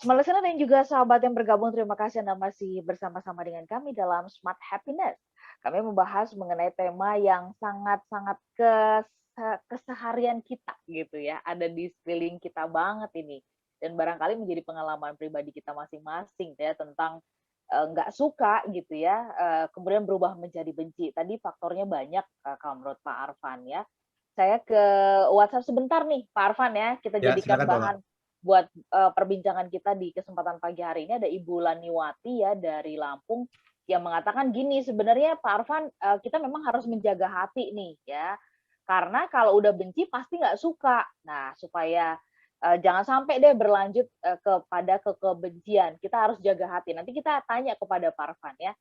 Semua listener dan juga sahabat yang bergabung, terima kasih Anda masih bersama-sama dengan kami dalam Smart Happiness. Kami membahas mengenai tema yang sangat-sangat keseharian kita gitu ya, ada di sekeliling kita banget ini. Dan barangkali menjadi pengalaman pribadi kita masing-masing ya tentang nggak suka gitu ya, kemudian berubah menjadi benci. Tadi faktornya banyak kalau menurut Pak Arfan ya. Saya ke WhatsApp sebentar nih Pak Arfan ya, kita Ya, jadikan silakan Paula. bahan buat perbincangan kita di kesempatan pagi hari ini. Ada Ibu Laniwati ya dari Lampung yang mengatakan gini, sebenarnya Pak Arfan, kita memang harus menjaga hati nih ya, karena kalau udah benci pasti nggak suka. Nah, supaya jangan sampai deh berlanjut kepada kebencian, kita harus jaga hati. Nanti kita tanya kepada Pak Arfan ya,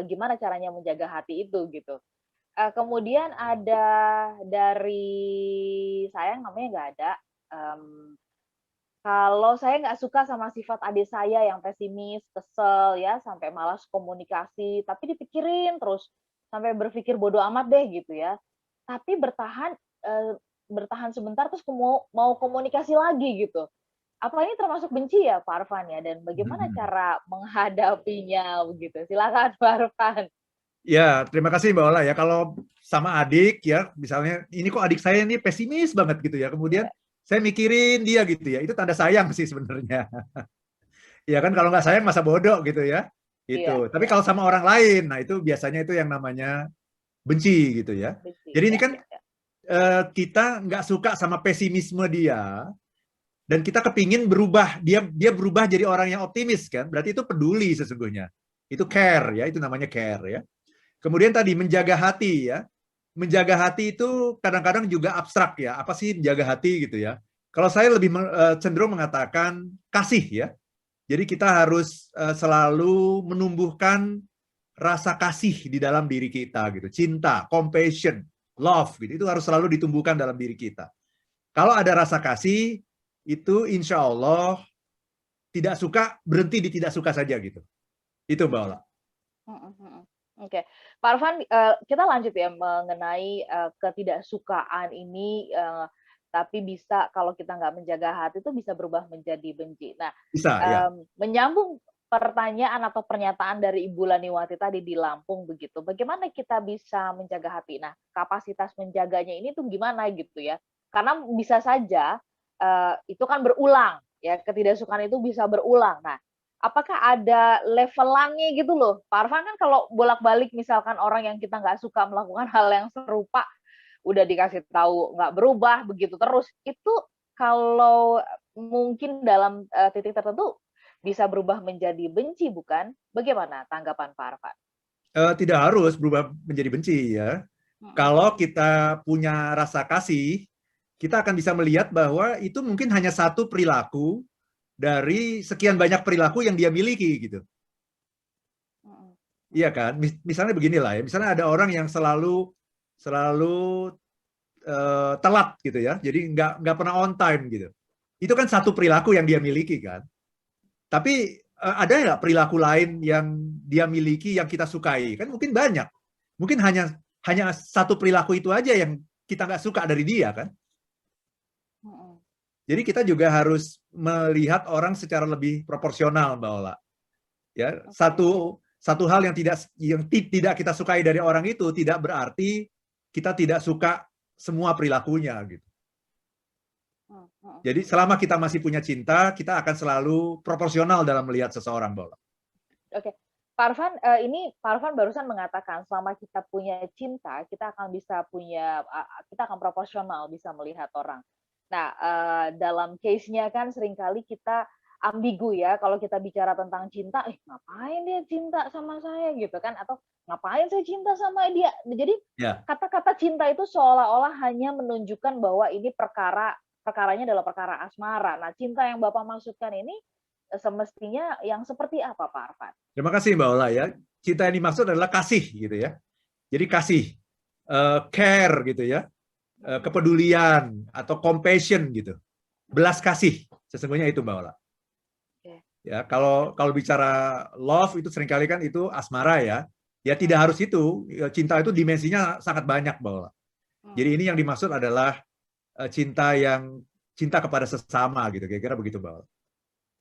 gimana caranya menjaga hati itu gitu. Kemudian ada dari sayang namanya nggak ada. Um, Kalau saya nggak suka sama sifat adik saya yang pesimis, kesel ya, sampai malas komunikasi, tapi dipikirin terus sampai berpikir bodoh amat deh gitu ya. Tapi bertahan sebentar terus mau komunikasi lagi gitu. Apa ini termasuk benci ya Pak Arfan ya? Dan bagaimana cara menghadapinya begitu? Silakan Pak Arfan. Ya, terima kasih Mbak Ola ya. Kalau sama adik ya, misalnya ini kok adik saya ini pesimis banget gitu ya. Kemudian Ya, saya mikirin dia gitu ya. Itu tanda sayang sih sebenarnya. Ya kan kalau nggak sayang masa bodoh gitu ya. Itu. iya, Tapi iya. kalau sama orang lain, nah itu biasanya itu yang namanya benci gitu ya. Benci. Jadi ini Ya, kan ya, ya. kita nggak suka sama pesimisme dia dan kita kepingin berubah, dia berubah jadi orang yang optimis kan. Berarti itu peduli sesungguhnya. Itu care ya, itu namanya care ya. Kemudian tadi menjaga hati ya. Menjaga hati itu kadang-kadang juga abstrak ya. Apa sih menjaga hati gitu ya? Kalau saya lebih cenderung mengatakan kasih ya. Jadi kita harus selalu menumbuhkan rasa kasih di dalam diri kita gitu. Cinta, compassion, love gitu. Itu harus selalu ditumbuhkan dalam diri kita. Kalau ada rasa kasih, itu insya Allah tidak suka, berhenti di tidak suka saja gitu. Itu Mbak Ola. Mhm, mhm. Oke, Pak Arfan, kita lanjut ya mengenai, ketidaksukaan ini, tapi bisa kalau kita nggak menjaga hati itu bisa berubah menjadi benci. Nah, Bisa ya. menyambung pertanyaan atau pernyataan dari Ibu Laniwati tadi di Lampung begitu, bagaimana kita bisa menjaga hati? Nah, kapasitas menjaganya ini tuh gimana gitu ya? Karena bisa saja, itu kan berulang ya, ketidaksukaan itu bisa berulang. Nah, apakah ada levelannya gitu loh? Pak Arfan kan kalau bolak-balik misalkan orang yang kita nggak suka melakukan hal yang serupa, udah dikasih tahu nggak berubah begitu terus, itu kalau mungkin dalam, titik tertentu bisa berubah menjadi benci bukan? Bagaimana tanggapan Pak Arfan? Tidak harus berubah menjadi benci ya. Mhm, Kalau kita punya rasa kasih, kita akan bisa melihat bahwa itu mungkin hanya satu perilaku dari sekian banyak perilaku yang dia miliki gitu. mhm, Iya mhm. kan? Misalnya beginilah ya. Misalnya ada orang yang selalu selalu telat gitu ya. Jadi nggak pernah on time gitu. Itu kan satu perilaku yang dia miliki kan. Tapi ada nggak perilaku lain yang dia miliki yang kita sukai? Kan mungkin banyak. Mungkin hanya satu perilaku itu aja yang kita nggak suka dari dia kan. Mhm. Jadi kita juga harus melihat orang secara lebih proporsional, Mbak Ola. Ya, Oke. satu hal yang tidak kita sukai dari orang itu tidak berarti kita tidak suka semua perilakunya gitu. Mhm, mhm. Jadi selama kita masih punya cinta, kita akan selalu proporsional dalam melihat seseorang, Mbak Ola. Oke. Pak Arfan, ini Pak Arfan barusan mengatakan selama kita punya cinta, kita akan bisa punya kita akan proporsional bisa melihat orang. Nah, dalam case-nya kan seringkali kita ambigu ya, kalau kita bicara tentang cinta, ngapain dia cinta sama saya gitu kan, atau ngapain saya cinta sama dia. Jadi Ya, kata-kata cinta itu seolah-olah hanya menunjukkan bahwa ini perkaranya adalah perkara asmara. Nah, cinta yang Bapak maksudkan ini semestinya yang seperti apa Pak Arfan? terima kasih Mbak Ola ya. Cinta yang dimaksud adalah kasih gitu ya. Jadi kasih, care gitu ya, Mhm. kepedulian atau compassion gitu. Mhm. Belas kasih, sesungguhnya itu Mbak Ola. Oke. Ya, kalau kalau bicara love itu seringkali kan itu asmara ya. Ya tidak Mhm. harus itu. Cinta itu dimensinya sangat banyak, Mbak Ola. Jadi Mhm. ini yang dimaksud adalah cinta kepada sesama gitu. Kira-kira begitu, Mbak Ola.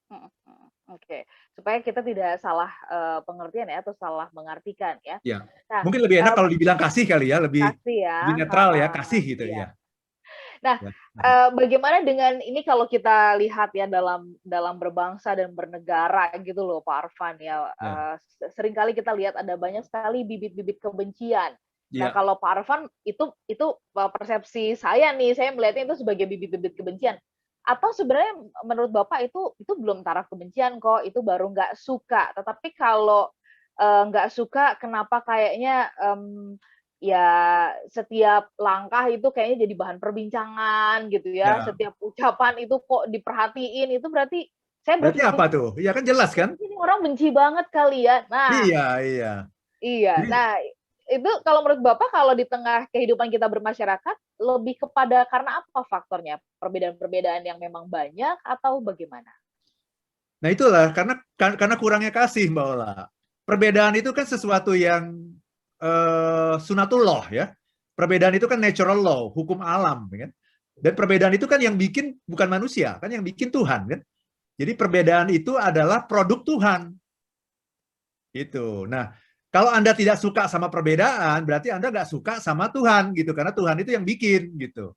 Mhm. Oke, supaya kita tidak salah, pengertian ya, atau salah mengartikan ya. Ya. Nah, Mungkin lebih enak eee, kalau dibilang kasih kali ya, kasih ya, lebih netral ya, heeh, kasih gitu iya. ya. Nah, Ya. bagaimana dengan ini kalau kita lihat ya dalam berbangsa dan bernegara gitu loh Pak Arfan ya, Ya. seringkali kita lihat ada banyak sekali bibit-bibit kebencian. Nah, Ya. kalau Pak Arfan itu, persepsi saya nih, saya melihatnya itu sebagai bibit-bibit kebencian. Atau sebenarnya menurut Bapak itu belum taraf kebencian kok, itu baru nggak suka. Tetapi kalau, nggak suka kenapa kayaknya, ya, setiap langkah itu kayaknya jadi bahan perbincangan gitu ya, Ya. setiap ucapan itu kok diperhatiin, itu berarti saya Berarti berpikir, apa tuh? Ya kan jelas kan? "Berarti ini orang benci banget kali ya?" Nah, Iya, iya. iya. Jadi Nah, itu kalau menurut Bapak kalau di tengah kehidupan kita bermasyarakat, lebih kepada karena apa faktornya? Perbedaan-perbedaan yang memang banyak atau bagaimana? nah itulah karena kurangnya kasih Mbak Ola. Perbedaan itu kan sesuatu yang sunatullah ya. Perbedaan itu kan natural law, hukum alam ya kan. Dan perbedaan itu kan yang bikin bukan manusia, kan yang bikin Tuhan kan. Jadi perbedaan itu adalah produk Tuhan. Itu. Nah, kalau Anda tidak suka sama perbedaan, berarti Anda nggak suka sama Tuhan gitu, karena Tuhan itu yang bikin gitu.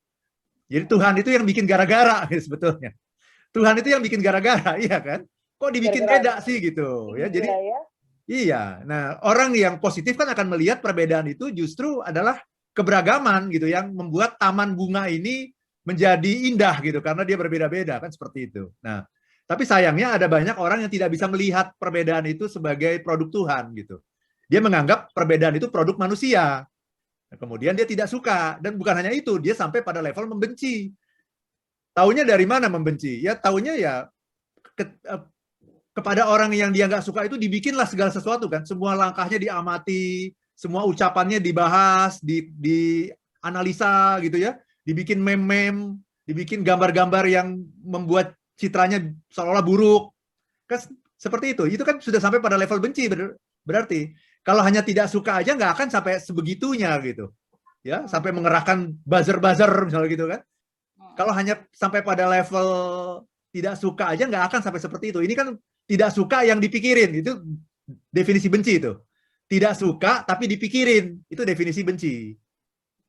Jadi Tuhan itu yang bikin gara-gara gitu, sebetulnya. Tuhan itu yang bikin gara-gara, iya kan? Kok dibikin Gara-gara beda sih gitu ya. iya Jadi ya? iya. Nah, orang yang positif kan akan melihat perbedaan itu justru adalah keberagaman gitu yang membuat taman bunga ini menjadi indah gitu karena dia berbeda-beda kan seperti itu. Nah, tapi sayangnya ada banyak orang yang tidak bisa melihat perbedaan itu sebagai produk Tuhan gitu. Dia menganggap perbedaan itu produk manusia. Nah, kemudian dia tidak suka dan bukan hanya itu, dia sampai pada level membenci. Taunya dari mana membenci? Ya taunya ya ke, kepada orang yang dia nggak suka itu dibikinlah segala sesuatu kan, semua langkahnya diamati, semua ucapannya dibahas, dianalisa gitu ya, dibikin meme-meme, dibikin gambar-gambar yang membuat citranya seolah-olah buruk, kan seperti itu kan sudah sampai pada level benci berarti. Kalau hanya tidak suka aja nggak akan sampai sebegitunya gitu, ya Mhm, sampai mengerahkan buzzer-buzzer misalnya gitu kan. mhm. Kalau hanya sampai pada level tidak suka aja nggak akan sampai seperti itu. Ini kan tidak suka yang dipikirin, itu definisi benci itu. Tidak suka tapi dipikirin, itu definisi benci.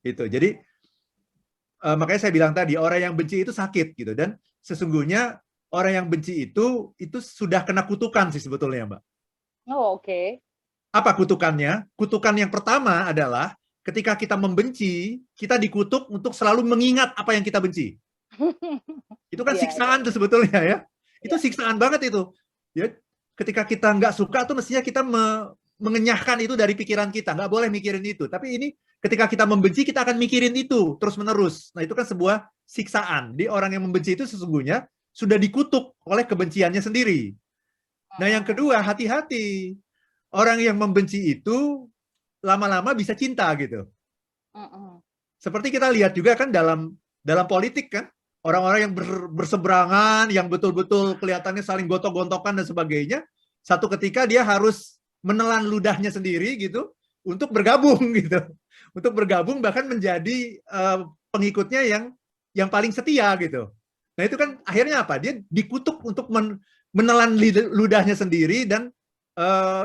Itu. Jadi makanya saya bilang tadi orang yang benci itu sakit gitu dan sesungguhnya orang yang benci itu sudah kena kutukan sih sebetulnya, Mbak. Oh, oke. Apa kutukannya? Kutukan yang pertama adalah ketika kita membenci, kita dikutuk untuk selalu mengingat apa yang kita benci. Itu kan Iya iya siksaan tuh sebetulnya ya. Itu iya. siksaan banget itu. Ya, ketika kita nggak suka tuh mestinya kita mengenyahkan itu dari pikiran kita. Nggak boleh mikirin itu. Tapi ini ketika kita membenci kita akan mikirin itu terus menerus. Nah itu kan sebuah siksaan. Di orang yang membenci itu sesungguhnya sudah dikutuk oleh kebenciannya sendiri. Nah yang Mhm, kedua hati-hati. Orang yang membenci itu lama-lama bisa cinta gitu. mhm. Seperti kita lihat juga kan dalam politik kan, orang-orang yang berseberangan, yang betul-betul kelihatannya saling gontok-gontokan dan sebagainya, satu ketika dia harus menelan ludahnya sendiri gitu untuk bergabung gitu, untuk bergabung bahkan menjadi pengikutnya yang paling setia gitu. Nah itu kan akhirnya apa? Dia dikutuk untuk menelan ludahnya sendiri dan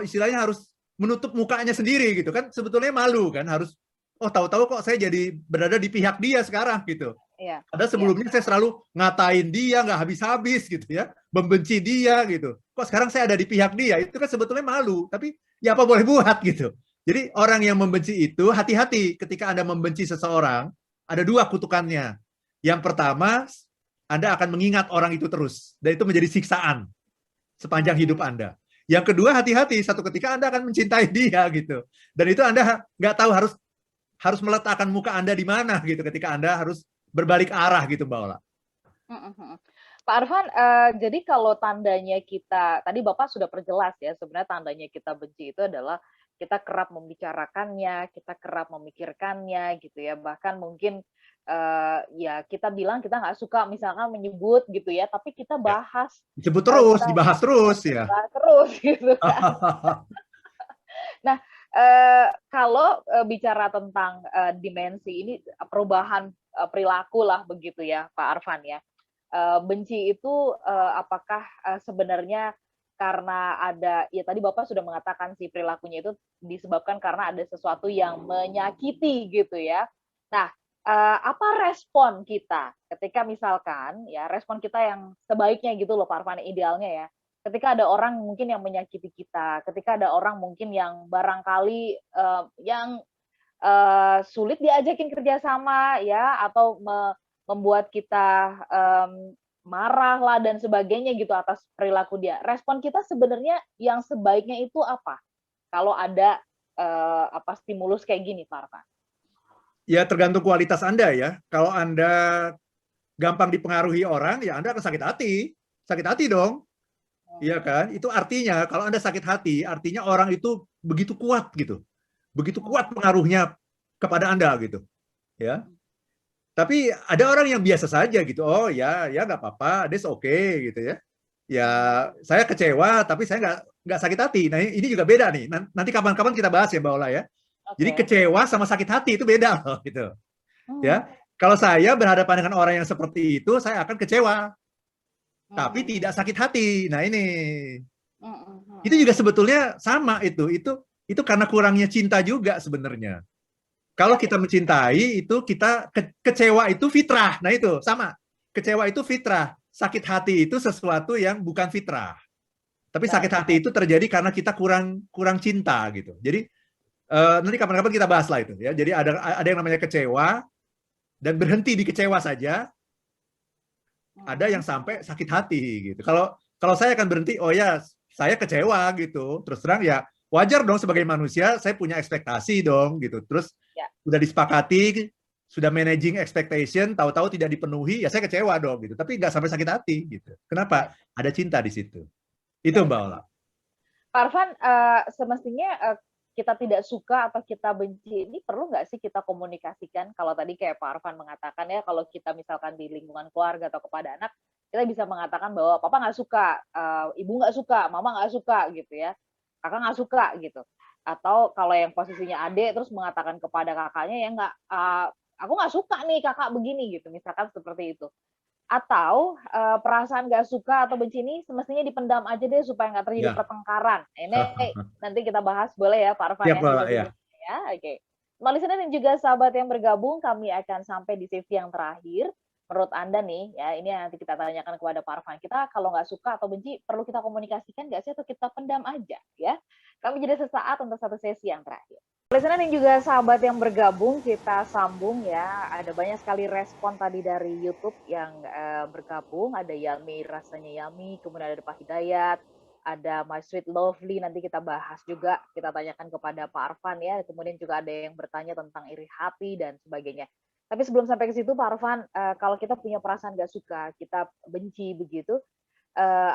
istilahnya harus menutup mukanya sendiri gitu kan, sebetulnya malu kan, harus oh tahu-tahu kok saya jadi berada di pihak dia sekarang gitu. Iya Padahal iya. sebelumnya saya selalu ngatain dia nggak habis-habis gitu ya, membenci dia gitu. Kok sekarang saya ada di pihak dia? Itu kan sebetulnya malu, tapi ya apa boleh buat gitu. Jadi orang yang membenci itu hati-hati ketika Anda membenci seseorang, ada dua kutukannya. Yang pertama, Anda akan mengingat orang itu terus dan itu menjadi siksaan sepanjang hidup Mmm, Anda. Yang kedua, hati-hati satu ketika Anda akan mencintai dia gitu. Dan itu Anda nggak tahu harus harus meletakkan muka Anda di mana gitu ketika Anda harus berbalik arah gitu Mbak Ola. mhm mhm. Pak Arfan, jadi kalau tandanya kita tadi Bapak sudah perjelas ya, sebenarnya tandanya kita benci itu adalah kita kerap membicarakannya, kita kerap memikirkannya gitu ya, bahkan mungkin, ya kita bilang kita nggak suka misalkan menyebut gitu ya, tapi kita Ya. bahas, Disebut terus, kita dibahas terus ya. bahas terus gitu kan. Nah, kalau, bicara tentang, dimensi ini, perubahan, perilaku lah begitu ya, Pak Arfan ya. Benci itu, apakah, sebenarnya karena ada, ya tadi Bapak sudah mengatakan sih perilakunya itu disebabkan karena ada sesuatu yang menyakiti gitu ya. Nah, apa respon kita ketika misalkan ya respon kita yang sebaiknya gitu loh Pak Arfan, idealnya ya. Ketika ada orang mungkin yang menyakiti kita, ketika ada orang mungkin yang barangkali yang sulit diajakin kerjasama ya, atau membuat kita marah lah dan sebagainya gitu atas perilaku dia. Respon kita sebenarnya yang sebaiknya itu apa? Kalau ada apa stimulus kayak gini, Pak Arfan? Ya tergantung kualitas Anda ya. Kalau Anda gampang dipengaruhi orang, ya Anda akan sakit hati. Sakit hati dong. Iya kan? Itu artinya kalau Anda sakit hati, artinya orang itu begitu kuat gitu. Begitu kuat pengaruhnya kepada Anda gitu. Ya. Tapi ada orang yang biasa saja gitu. Oh ya, ya nggak apa-apa, that's okay gitu ya. Ya saya kecewa, tapi saya nggak sakit hati. Nah ini juga beda nih. Nanti kapan-kapan kita bahas ya Mbak Ola ya. Jadi Oke. kecewa sama sakit hati itu beda loh gitu. Hmm. Ya, kalau saya berhadapan dengan orang yang seperti itu, saya akan kecewa, tapi Hmm. tidak sakit hati. Nah ini, itu Hmm. juga sebetulnya sama itu karena kurangnya cinta juga sebenarnya. Kalau Ya. kita mencintai itu kita kecewa itu fitrah. Nah itu sama. Kecewa itu fitrah. Sakit hati itu sesuatu yang bukan fitrah. Tapi sakit Baik. hati itu terjadi karena kita kurang cinta gitu. Jadi nanti kapan-kapan kita bahas lah itu ya. Jadi ada yang namanya kecewa dan berhenti di kecewa saja. Ada yang sampai sakit hati gitu. Kalau saya akan berhenti, oh ya saya kecewa gitu. Terus terang ya wajar dong sebagai manusia, saya punya ekspektasi dong gitu. Terus Ya. udah disepakati, sudah managing expectation, tahu-tahu tidak dipenuhi, ya saya kecewa dong gitu. Tapi nggak sampai sakit hati gitu. Kenapa? Baik. Ada cinta di situ. Itu Baik. Mbak Ola. Pak Arfan, semestinya kita tidak suka atau kita benci ini perlu nggak sih kita komunikasikan? Kalau tadi kayak Pak Arfan mengatakan ya, kalau kita misalkan di lingkungan keluarga atau kepada anak, kita bisa mengatakan bahwa papa nggak suka, ibu nggak suka, mama nggak suka gitu ya, kakak nggak suka gitu. Atau kalau yang posisinya adik terus mengatakan kepada kakaknya ya nggak, aku nggak suka nih kakak begini gitu, misalkan seperti itu. Atau, perasaan nggak suka atau benci ini semestinya dipendam aja deh supaya nggak terjadi Ya, pertengkaran. Ini nanti kita bahas boleh ya Pak Arfan siap ya, Mbak Ola ya. sisa-sisa ya, oke. Small listener dan juga sahabat yang bergabung, kami akan sampai di sesi yang terakhir. Menurut Anda nih, ya ini yang nanti kita tanyakan kepada Pak Arfan, kita kalau nggak suka atau benci perlu kita komunikasikan nggak sih atau kita pendam aja ya? Kami jeda sesaat untuk satu sesi yang terakhir. Listener dan juga sahabat yang bergabung, kita sambung ya. Ada banyak sekali respon tadi dari YouTube yang bergabung. Ada Yami, rasanya Yami, kemudian ada Pak Hidayat, ada My Sweet Lovely, nanti kita bahas juga, kita tanyakan kepada Pak Arfan ya. Kemudian juga ada yang bertanya tentang iri hati dan sebagainya. Tapi sebelum sampai ke situ Pak Arfan, kalau kita punya perasaan nggak suka, kita benci begitu,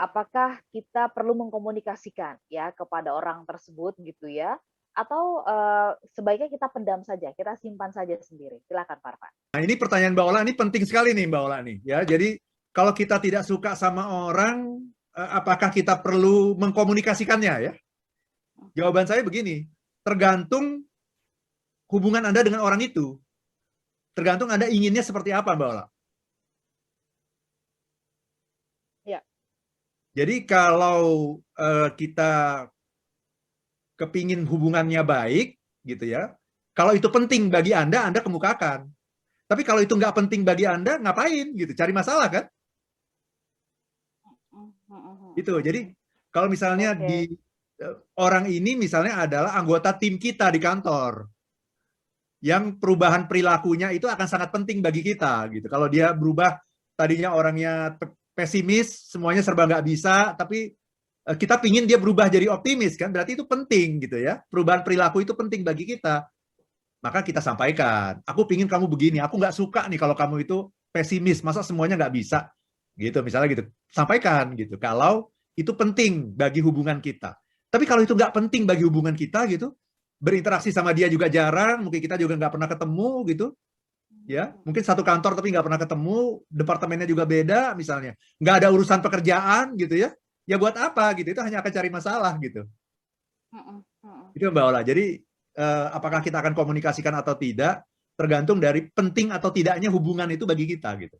apakah kita perlu mengkomunikasikan ya kepada orang tersebut gitu ya? Atau sebaiknya kita pendam saja, kita simpan saja sendiri. Silakan Pak Arfan. Nah ini pertanyaan Mbak Ola, ini penting sekali nih Mbak Ola nih ya. Jadi kalau kita tidak suka sama orang, apakah kita perlu mengkomunikasikannya ya? Jawaban saya begini, tergantung hubungan Anda dengan orang itu. Tergantung Anda inginnya seperti apa, Mbak Ola. Ya. Jadi kalau kita kepingin hubungannya baik, gitu ya, kalau itu penting bagi Anda kemukakan. Tapi kalau itu nggak penting bagi Anda, ngapain gitu? Cari masalah kan? Itu. Jadi kalau misalnya Oke. orang ini misalnya adalah anggota tim kita di kantor, yang perubahan perilakunya itu akan sangat penting bagi kita gitu. Kalau dia berubah, tadinya orangnya pesimis, semuanya serba nggak bisa, tapi kita pingin dia berubah jadi optimis kan, berarti itu penting gitu ya. Perubahan perilaku itu penting bagi kita. Maka kita sampaikan, aku pingin kamu begini, aku nggak suka nih kalau kamu itu pesimis, masa semuanya nggak bisa gitu, misalnya gitu. Sampaikan gitu, kalau itu penting bagi hubungan kita. Tapi kalau itu nggak penting bagi hubungan kita gitu, berinteraksi sama dia juga jarang, mungkin kita juga nggak pernah ketemu gitu, ya mungkin satu kantor tapi nggak pernah ketemu, departemennya juga beda misalnya, nggak ada urusan pekerjaan gitu ya, ya buat apa gitu, itu hanya akan cari masalah gitu. Itu Mbak Ola. Jadi apakah kita akan komunikasikan atau tidak, tergantung dari penting atau tidaknya hubungan itu bagi kita gitu.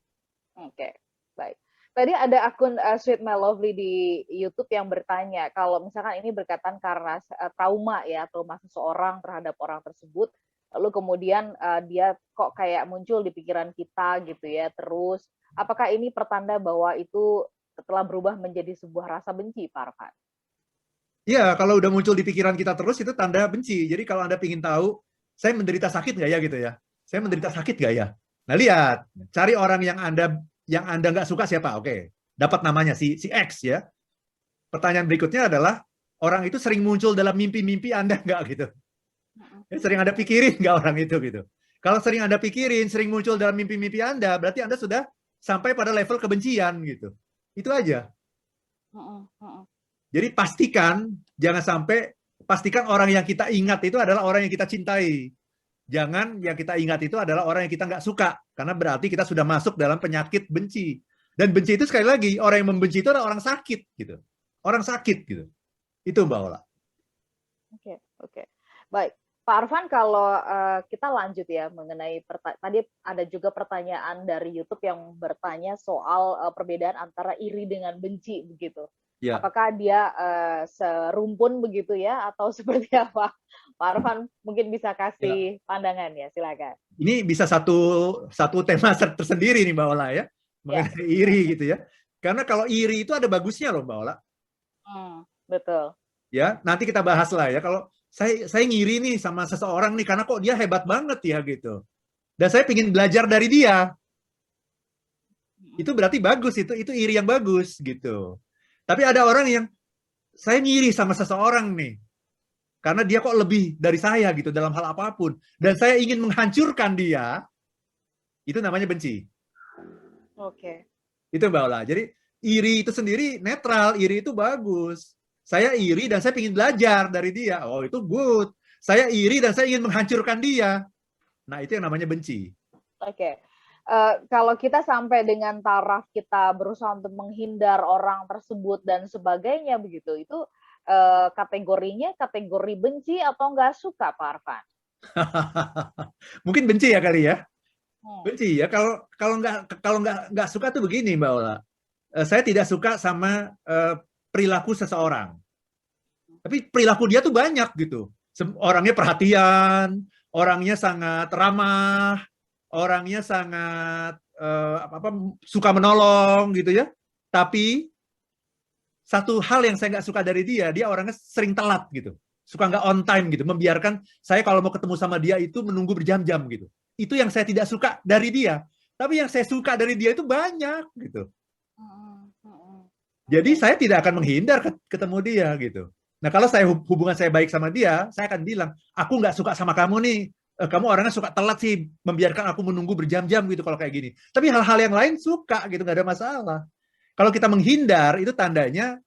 Oke, baik. Tadi ada akun Sweet My Lovely di YouTube yang bertanya, kalau misalkan ini berkaitan karena trauma ya, trauma seseorang terhadap orang tersebut, lalu kemudian dia kok kayak muncul di pikiran kita gitu ya, terus apakah ini pertanda bahwa itu telah berubah menjadi sebuah rasa benci, Pak Arfan? Iya, kalau udah muncul di pikiran kita terus itu tanda benci. Jadi kalau Anda ingin tahu, saya menderita sakit nggak ya gitu ya? Saya menderita sakit nggak ya? Nah lihat, cari orang yang Anda nggak suka siapa? Oke, dapat namanya si X ya. Pertanyaan berikutnya adalah orang itu sering muncul dalam mimpi-mimpi Anda nggak gitu? Sering Anda pikirin nggak orang itu gitu? Kalau sering Anda pikirin, sering muncul dalam mimpi-mimpi Anda, berarti Anda sudah sampai pada level kebencian gitu. Itu aja. Jadi pastikan orang yang kita ingat itu adalah orang yang kita cintai. Jangan yang kita ingat itu adalah orang yang kita nggak suka, karena berarti kita sudah masuk dalam penyakit benci. Dan benci itu sekali lagi, orang yang membenci itu adalah orang sakit gitu. Orang sakit gitu. Itu Mbak Ola. Oke. Baik. Pak Arfan, kalau kita lanjut ya mengenai tadi ada juga pertanyaan dari YouTube yang bertanya soal perbedaan antara iri dengan benci begitu. Ya. Apakah dia serumpun begitu ya atau seperti apa? Pak Arfan mungkin bisa kasih pandangan ya, silakan. Ini bisa satu tema tersendiri nih Mbak Ola ya, mengenai iri gitu ya. Karena kalau iri itu ada bagusnya loh Mbak Ola. Betul. Ya, nanti kita bahas lah ya. Kalau saya ngiri nih sama seseorang nih karena kok dia hebat banget ya gitu. Dan saya ingin belajar dari dia. Itu berarti bagus, itu iri yang bagus gitu. Tapi ada orang yang saya ngiri sama seseorang nih. Karena dia kok lebih dari saya gitu dalam hal apapun. Dan saya ingin menghancurkan dia. Itu namanya benci. Oke. Itu Mbak Ola. Jadi iri itu sendiri netral, iri itu bagus. Saya iri dan saya ingin belajar dari dia. Oh, itu good. Saya iri dan saya ingin menghancurkan dia. Nah, itu yang namanya benci. Oke. Kalau kita sampai dengan taraf kita berusaha untuk menghindar orang tersebut dan sebagainya begitu, itu kategorinya kategori benci atau nggak suka, Pak Arfan? Mungkin benci ya kali ya. Benci ya. Kalau nggak suka tuh begini Mbak Ola. Saya tidak suka sama perilaku seseorang. Tapi perilaku dia tuh banyak gitu. Orangnya perhatian, orangnya sangat ramah, orangnya sangat suka menolong gitu ya. Tapi satu hal yang saya nggak suka dari dia orangnya sering telat gitu. Suka nggak on time gitu. Membiarkan saya kalau mau ketemu sama dia itu menunggu berjam-jam gitu. Itu yang saya tidak suka dari dia. Tapi yang saya suka dari dia itu banyak gitu. Jadi saya tidak akan menghindar ketemu dia gitu. Nah kalau hubungan saya baik sama dia, saya akan bilang, aku nggak suka sama kamu nih. Kamu orangnya suka telat sih, membiarkan aku menunggu berjam-jam gitu kalau kayak gini. Tapi hal-hal yang lain suka gitu, nggak ada masalah. Kalau kita menghindar, itu tandanya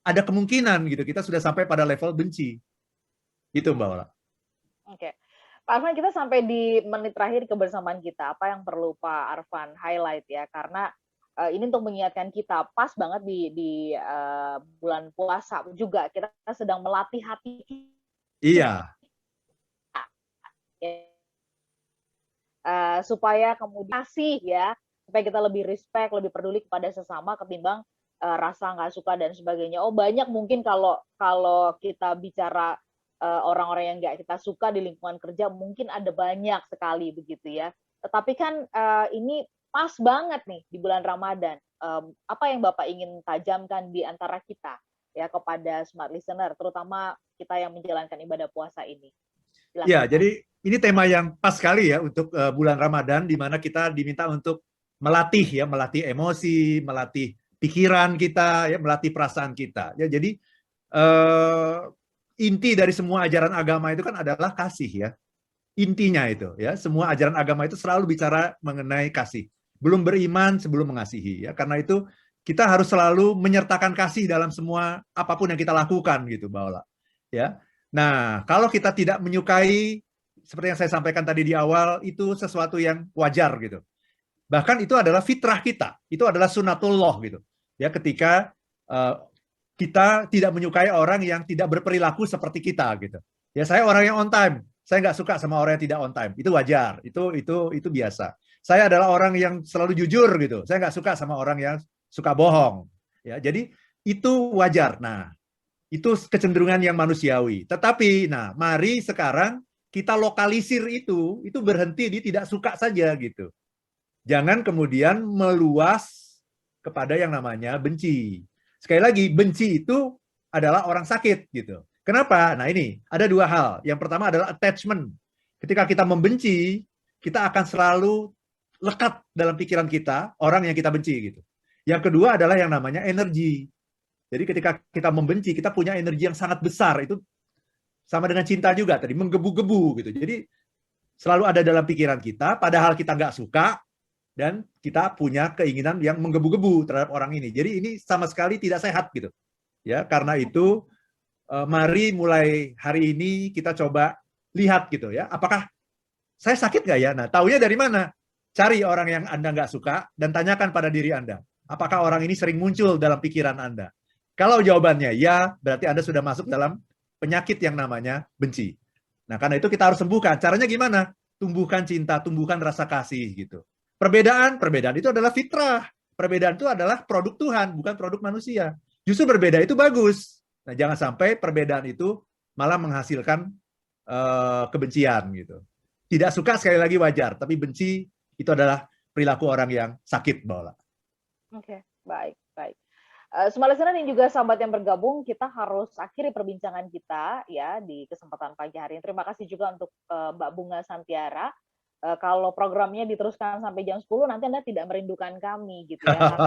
ada kemungkinan gitu, kita sudah sampai pada level benci. Itu Mbak Ola. Oke. Pak Arfan, kita sampai di menit terakhir kebersamaan kita. Apa yang perlu Pak Arfan highlight ya? Karena ini untuk mengingatkan kita, pas banget di bulan puasa juga, kita sedang melatih hati kita. Iya. Supaya kemudian kasih ya, supaya kita lebih respect, lebih peduli kepada sesama ketimbang rasa nggak suka dan sebagainya. Oh banyak mungkin kalau kita bicara orang-orang yang nggak kita suka di lingkungan kerja mungkin ada banyak sekali begitu ya. Tetapi kan ini pas banget nih di bulan Ramadan. Apa yang Bapak ingin tajamkan di antara kita ya kepada smart listener, terutama kita yang menjalankan ibadah puasa ini? Silahkan. Ya, jadi ini tema yang pas sekali ya untuk bulan Ramadan, di mana kita diminta untuk melatih emosi, melatih pikiran kita, ya, melatih perasaan kita. Ya, jadi inti dari semua ajaran agama itu kan adalah kasih ya. Intinya itu ya, semua ajaran agama itu selalu bicara mengenai kasih. Belum beriman sebelum mengasihi ya. Karena itu kita harus selalu menyertakan kasih dalam semua apapun yang kita lakukan gitu, Mbak Ola. Ya. Nah, kalau kita tidak menyukai seperti yang saya sampaikan tadi di awal, itu sesuatu yang wajar gitu. Bahkan itu adalah fitrah kita, itu adalah sunatullah gitu. Ya, ketika kita tidak menyukai orang yang tidak berperilaku seperti kita gitu. Ya, saya orang yang on time, saya nggak suka sama orang yang tidak on time. Itu wajar, itu biasa. Saya adalah orang yang selalu jujur gitu. Saya nggak suka sama orang yang suka bohong. Ya, jadi itu wajar. Nah, itu kecenderungan yang manusiawi. Tetapi, nah, mari sekarang kita lokalisir itu berhenti di tidak suka saja gitu. Jangan kemudian meluas kepada yang namanya benci. Sekali lagi, benci itu adalah orang sakit gitu. Kenapa? Nah ini, ada dua hal. Yang pertama adalah attachment. Ketika kita membenci, kita akan selalu lekat dalam pikiran kita orang yang kita benci gitu. Yang kedua adalah yang namanya energi. Jadi ketika kita membenci, kita punya energi yang sangat besar. Itu sama dengan cinta juga tadi, menggebu-gebu gitu. Jadi selalu ada dalam pikiran kita, padahal kita nggak suka, dan kita punya keinginan yang menggebu-gebu terhadap orang ini. Jadi ini sama sekali tidak sehat gitu. Ya, karena itu mari mulai hari ini kita coba lihat gitu ya, apakah saya sakit nggak ya? Nah, taunya dari mana? Cari orang yang Anda nggak suka dan tanyakan pada diri Anda, apakah orang ini sering muncul dalam pikiran Anda? Kalau jawabannya ya, berarti Anda sudah masuk dalam penyakit yang namanya benci. Nah, karena itu kita harus sembuhkan. Caranya gimana? Tumbuhkan cinta, tumbuhkan rasa kasih gitu. Perbedaan itu adalah fitrah. Perbedaan itu adalah produk Tuhan, bukan produk manusia. Justru berbeda itu bagus. Nah, jangan sampai perbedaan itu malah menghasilkan kebencian gitu. Tidak suka sekali lagi wajar, tapi benci itu adalah perilaku orang yang sakit, Mbak Ola. Oke, baik, baik. Semua listener dan juga sahabat yang bergabung, kita harus akhiri perbincangan kita ya di kesempatan pagi hari ini. Terima kasih juga untuk Mbak Bunga Santiara. Kalau programnya diteruskan sampai jam 10 nanti Anda tidak merindukan kami gitu ya,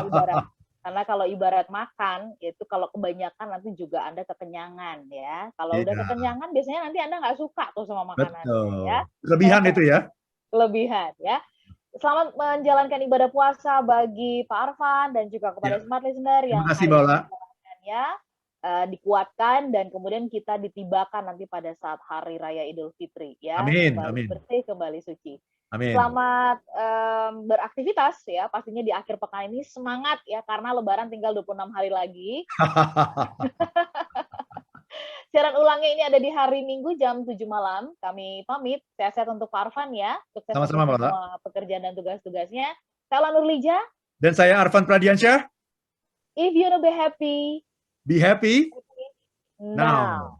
karena kalau ibarat makan itu kalau kebanyakan nanti juga Anda kekenyangan ya. Kalau udah kekenyangan biasanya nanti Anda nggak suka tuh sama makanannya ya. Lebihan itu ya. Lebihan ya. Selamat menjalankan ibadah puasa bagi Pak Arfan dan juga kepada smart listener yang hari ini menjalankannya. Dikuatkan dan kemudian kita ditibakan nanti pada saat hari raya Idul Fitri ya. Amin, kembali amin. bersih, kembali suci. Amin. Selamat beraktivitas ya, pastinya di akhir pekan ini semangat ya karena lebaran tinggal 26 hari lagi. Siaran ulangnya ini ada di hari Minggu jam 7 malam. Kami pamit. Sehat-sehat untuk Pak Arfan ya. Sukses untuk semua pekerjaan dan tugas-tugasnya. Saya Ola Nurlija. Dan saya Arfan Pradiansyah. If you wanna be happy, be happy now.